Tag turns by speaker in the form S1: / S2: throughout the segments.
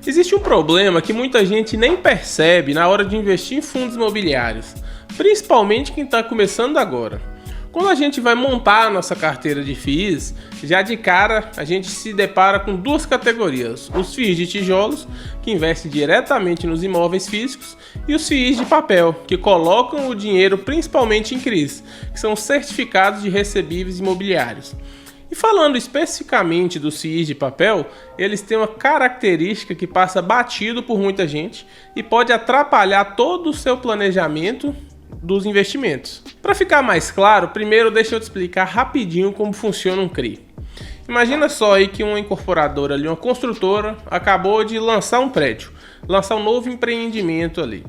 S1: Existe um problema que muita gente nem percebe na hora de investir em fundos imobiliários, principalmente quem está começando agora. Quando a gente vai montar a nossa carteira de FIIs, já de cara a gente se depara com duas categorias: os FIIs de tijolos, que investem diretamente nos imóveis físicos, e os FIIs de papel, que colocam o dinheiro principalmente em CRIs, que são certificados de recebíveis imobiliários. E falando especificamente dos FIIs de papel, eles têm uma característica que passa batido por muita gente e pode atrapalhar todo o seu planejamento dos investimentos. Para ficar mais claro, primeiro deixa eu te explicar rapidinho como funciona um CRI. Imagina só aí que uma incorporadora ali, uma construtora, acabou de lançar um prédio, lançar um novo empreendimento ali.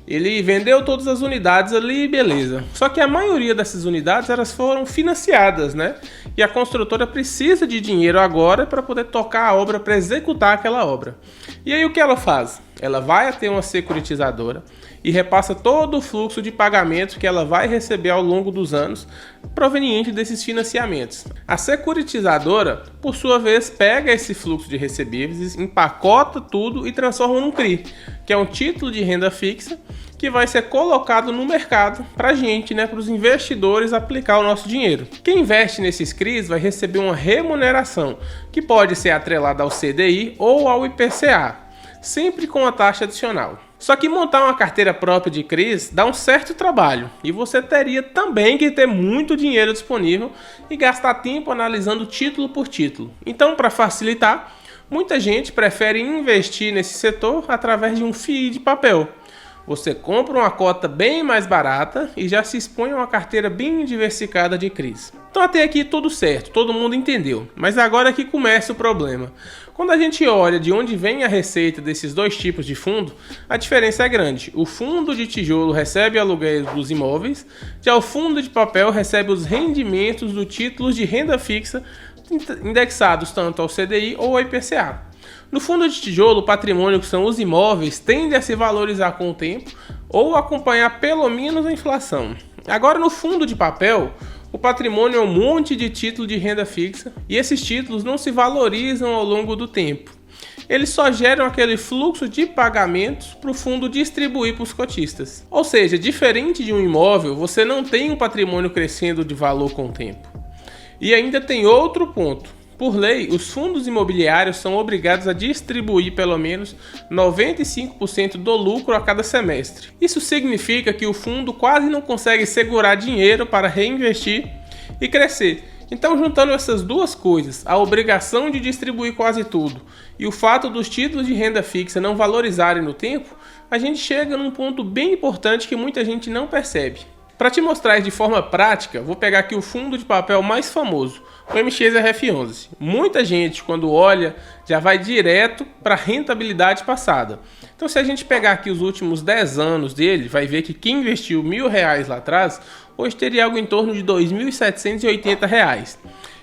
S1: Ele vendeu todas as unidades ali, beleza. Só que a maioria dessas unidades elas foram financiadas, né? E a construtora precisa de dinheiro agora para poder tocar a obra, para executar aquela obra. E aí o que ela faz? Ela vai até uma securitizadora e repassa todo o fluxo de pagamento que ela vai receber ao longo dos anos proveniente desses financiamentos. A securitizadora, por sua vez, pega esse fluxo de recebíveis, empacota tudo e transforma num CRI, que é um título de renda fixa que vai ser colocado no mercado para a gente, né, para os investidores aplicar o nosso dinheiro. Quem investe nesses CRIs vai receber uma remuneração que pode ser atrelada ao CDI ou ao IPCA, sempre com a taxa adicional. Só que montar uma carteira própria de CRIs dá um certo trabalho e você teria também que ter muito dinheiro disponível e gastar tempo analisando título por título. Então, para facilitar, muita gente prefere investir nesse setor através de um FII de papel. Você compra uma cota bem mais barata e já se expõe a uma carteira bem diversificada de CRIs. Então até aqui tudo certo, todo mundo entendeu. Mas agora é que começa o problema. Quando a gente olha de onde vem a receita desses dois tipos de fundo, a diferença é grande. O fundo de tijolo recebe aluguéis dos imóveis, já o fundo de papel recebe os rendimentos dos títulos de renda fixa indexados tanto ao CDI ou ao IPCA. No fundo de tijolo, o patrimônio, que são os imóveis, tende a se valorizar com o tempo ou acompanhar pelo menos a inflação. Agora, no fundo de papel, o patrimônio é um monte de título de renda fixa e esses títulos não se valorizam ao longo do tempo. Eles só geram aquele fluxo de pagamentos para o fundo distribuir para os cotistas. Ou seja, diferente de um imóvel, você não tem um patrimônio crescendo de valor com o tempo. E ainda tem outro ponto. Por lei, os fundos imobiliários são obrigados a distribuir pelo menos 95% do lucro a cada semestre. Isso significa que o fundo quase não consegue segurar dinheiro para reinvestir e crescer. Então, juntando essas duas coisas, a obrigação de distribuir quase tudo e o fato dos títulos de renda fixa não valorizarem no tempo, a gente chega num ponto bem importante que muita gente não percebe. Para te mostrar de forma prática, vou pegar aqui o fundo de papel mais famoso, o MXRF11. Muita gente, quando olha, já vai direto para a rentabilidade passada. Então, se a gente pegar aqui os últimos 10 anos dele, vai ver que quem investiu R$1.000 lá atrás, hoje teria algo em torno de R$2.780.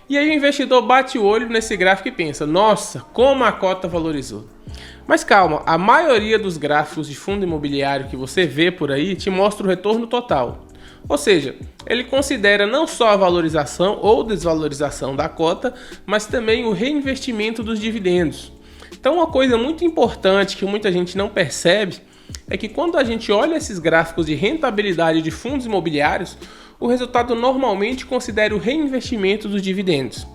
S1: E aí o investidor bate o olho nesse gráfico e pensa: nossa, como a cota valorizou. Mas calma, a maioria dos gráficos de fundo imobiliário que você vê por aí te mostra o retorno total. Ou seja, ele considera não só a valorização ou desvalorização da cota, mas também o reinvestimento dos dividendos. Então, uma coisa muito importante que muita gente não percebe é que quando a gente olha esses gráficos de rentabilidade de fundos imobiliários, o resultado normalmente considera o reinvestimento dos dividendos.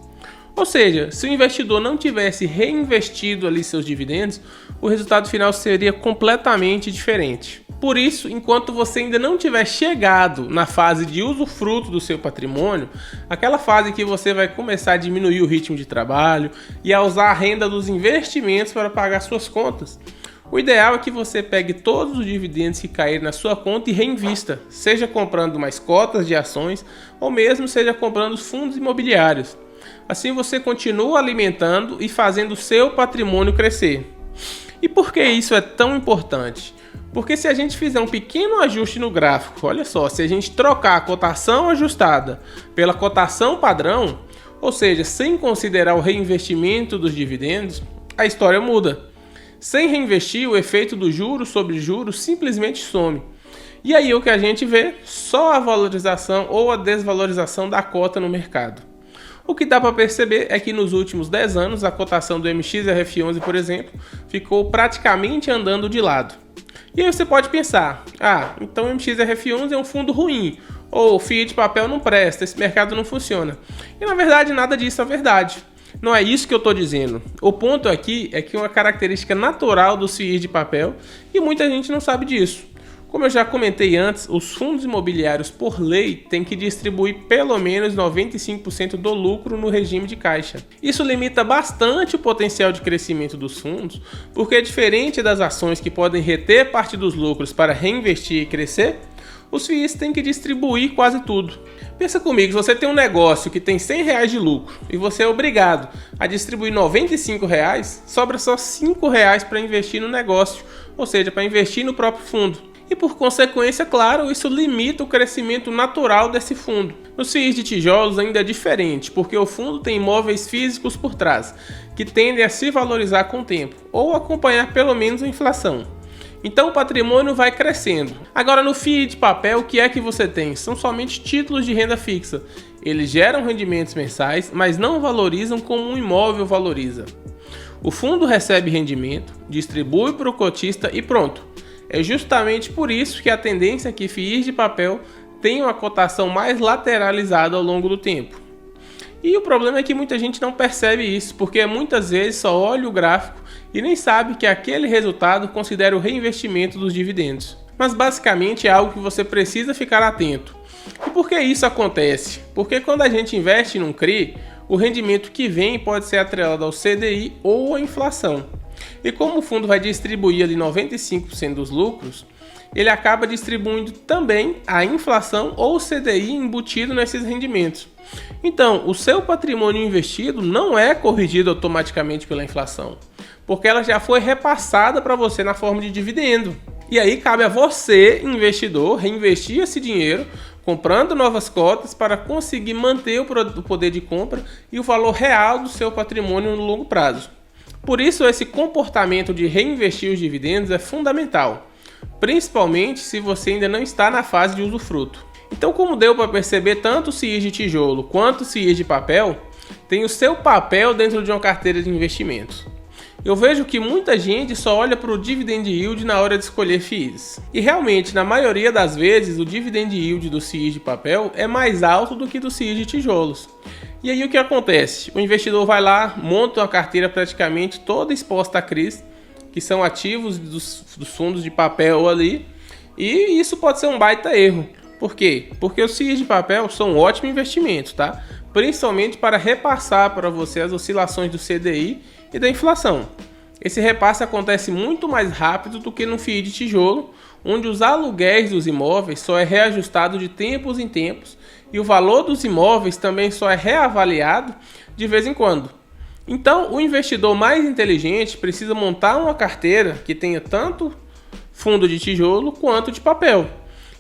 S1: Ou seja, se o investidor não tivesse reinvestido ali seus dividendos, o resultado final seria completamente diferente. Por isso, enquanto você ainda não tiver chegado na fase de usufruto do seu patrimônio, aquela fase que você vai começar a diminuir o ritmo de trabalho e a usar a renda dos investimentos para pagar suas contas, o ideal é que você pegue todos os dividendos que caírem na sua conta e reinvista, seja comprando mais cotas de ações ou mesmo seja comprando fundos imobiliários. Assim você continua alimentando e fazendo o seu patrimônio crescer. E por que isso é tão importante? Porque se a gente fizer um pequeno ajuste no gráfico, olha só, se a gente trocar a cotação ajustada pela cotação padrão, ou seja, sem considerar o reinvestimento dos dividendos, a história muda. Sem reinvestir, o efeito do juros sobre juros simplesmente some. E aí o que a gente vê? Só a valorização ou a desvalorização da cota no mercado. O que dá para perceber é que nos últimos 10 anos a cotação do MXRF11, por exemplo, ficou praticamente andando de lado. E aí você pode pensar, então o MXRF11 é um fundo ruim, ou o FII de papel não presta, esse mercado não funciona. E na verdade nada disso é verdade. Não é isso que eu estou dizendo. O ponto aqui é que uma característica natural dos FIIs de papel, e muita gente não sabe disso. Como eu já comentei antes, os fundos imobiliários, por lei, têm que distribuir pelo menos 95% do lucro no regime de caixa. Isso limita bastante o potencial de crescimento dos fundos, porque diferente das ações que podem reter parte dos lucros para reinvestir e crescer, os FIIs têm que distribuir quase tudo. Pensa comigo, se você tem um negócio que tem R$100 de lucro e você é obrigado a distribuir R$95, sobra só R$5 para investir no negócio, ou seja, para investir no próprio fundo. E por consequência, claro, isso limita o crescimento natural desse fundo. Nos FIIs de tijolos ainda é diferente, porque o fundo tem imóveis físicos por trás, que tendem a se valorizar com o tempo, ou acompanhar pelo menos a inflação. Então o patrimônio vai crescendo. Agora no FII de papel, o que é que você tem? São somente títulos de renda fixa. Eles geram rendimentos mensais, mas não valorizam como um imóvel valoriza. O fundo recebe rendimento, distribui para o cotista e pronto. É justamente por isso que a tendência é que FIIs de papel tenham uma cotação mais lateralizada ao longo do tempo. E o problema é que muita gente não percebe isso, porque muitas vezes só olha o gráfico e nem sabe que aquele resultado considera o reinvestimento dos dividendos. Mas basicamente é algo que você precisa ficar atento. E por que isso acontece? Porque quando a gente investe num CRI, o rendimento que vem pode ser atrelado ao CDI ou à inflação. E como o fundo vai distribuir ali 95% dos lucros, ele acaba distribuindo também a inflação ou o CDI embutido nesses rendimentos. Então, o seu patrimônio investido não é corrigido automaticamente pela inflação, porque ela já foi repassada para você na forma de dividendo. E aí cabe a você, investidor, reinvestir esse dinheiro, comprando novas cotas para conseguir manter o poder de compra e o valor real do seu patrimônio no longo prazo. Por isso, esse comportamento de reinvestir os dividendos é fundamental, principalmente se você ainda não está na fase de usufruto. Então, como deu para perceber, tanto os CIIs de tijolo quanto os CIIs de papel têm o seu papel dentro de uma carteira de investimentos. Eu vejo que muita gente só olha para o dividend yield na hora de escolher FIIs. E realmente, na maioria das vezes, o dividend yield do CII de papel é mais alto do que do CII de tijolos. E aí o que acontece? O investidor vai lá, monta uma carteira praticamente toda exposta a CRIs, que são ativos dos fundos de papel ali, e isso pode ser um baita erro. Por quê? Porque os CIIs de papel são um ótimo investimento, tá? Principalmente para repassar para você as oscilações do CDI e da inflação. Esse repasse acontece muito mais rápido do que no FII de tijolo, onde os aluguéis dos imóveis só é reajustado de tempos em tempos e o valor dos imóveis também só é reavaliado de vez em quando. Então, o investidor mais inteligente precisa montar uma carteira que tenha tanto fundo de tijolo quanto de papel.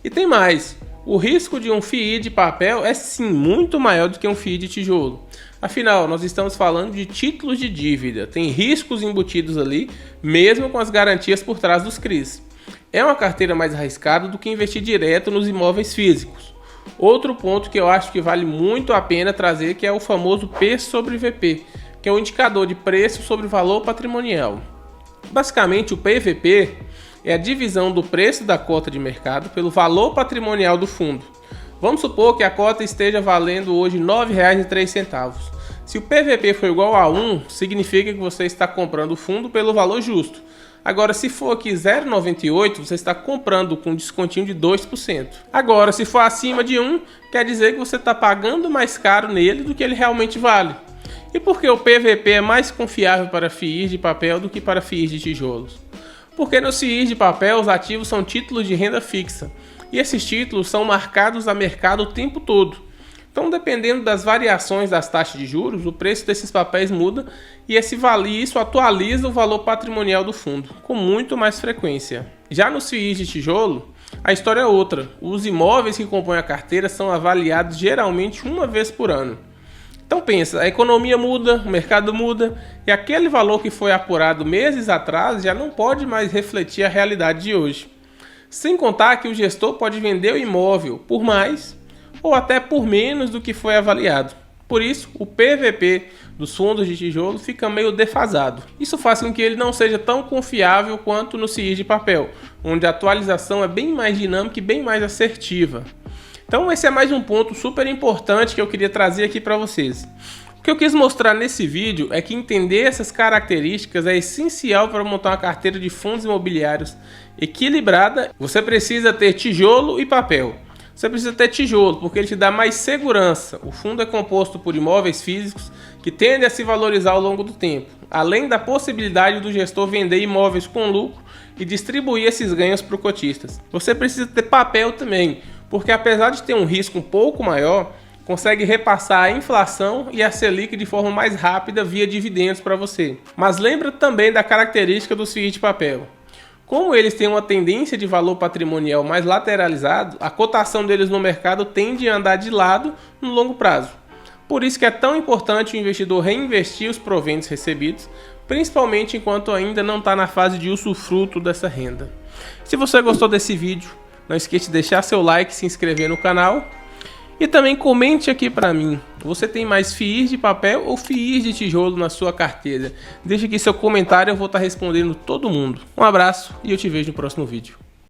S1: E tem mais, o risco de um FII de papel é sim muito maior do que um FII de tijolo. Afinal, nós estamos falando de títulos de dívida, tem riscos embutidos ali, mesmo com as garantias por trás dos CRIs. É uma carteira mais arriscada do que investir direto nos imóveis físicos. Outro ponto que eu acho que vale muito a pena trazer, que é o famoso P sobre VP, que é um indicador de preço sobre valor patrimonial. Basicamente, o PVP é a divisão do preço da cota de mercado pelo valor patrimonial do fundo. Vamos supor que a cota esteja valendo hoje R$ 9,03. Se o PVP for igual a 1, significa que você está comprando o fundo pelo valor justo. Agora, se for aqui 0,98, você está comprando com descontinho de 2%. Agora, se for acima de 1, quer dizer que você está pagando mais caro nele do que ele realmente vale. E por que o PVP é mais confiável para FIIs de papel do que para FIIs de tijolos? Porque nos FIIs de papel os ativos são títulos de renda fixa e esses títulos são marcados a mercado o tempo todo. Então, dependendo das variações das taxas de juros, o preço desses papéis muda e isso atualiza o valor patrimonial do fundo, com muito mais frequência. Já nos FIIs de tijolo, a história é outra. Os imóveis que compõem a carteira são avaliados geralmente uma vez por ano. Então pensa, a economia muda, o mercado muda e aquele valor que foi apurado meses atrás já não pode mais refletir a realidade de hoje. Sem contar que o gestor pode vender o imóvel por mais ou até por menos do que foi avaliado. Por isso, o PVP dos fundos de tijolo fica meio defasado. Isso faz com que ele não seja tão confiável quanto no CIs de papel, onde a atualização é bem mais dinâmica e bem mais assertiva. Então esse é mais um ponto super importante que eu queria trazer aqui para vocês. O que eu quis mostrar nesse vídeo é que entender essas características é essencial para montar uma carteira de fundos imobiliários equilibrada. Você precisa ter tijolo e papel. Você precisa ter tijolo, porque ele te dá mais segurança. O fundo é composto por imóveis físicos que tendem a se valorizar ao longo do tempo, além da possibilidade do gestor vender imóveis com lucro e distribuir esses ganhos para os cotistas. Você precisa ter papel também, porque apesar de ter um risco um pouco maior, consegue repassar a inflação e a Selic de forma mais rápida via dividendos para você. Mas lembra também da característica dos FIIs de papel. Como eles têm uma tendência de valor patrimonial mais lateralizado, a cotação deles no mercado tende a andar de lado no longo prazo. Por isso que é tão importante o investidor reinvestir os proventos recebidos, principalmente enquanto ainda não está na fase de usufruto dessa renda. Se você gostou desse vídeo, não esqueça de deixar seu like e se inscrever no canal. E também comente aqui para mim, você tem mais FIIs de papel ou FIIs de tijolo na sua carteira? Deixa aqui seu comentário, eu vou estar respondendo todo mundo. Um abraço e eu te vejo no próximo vídeo.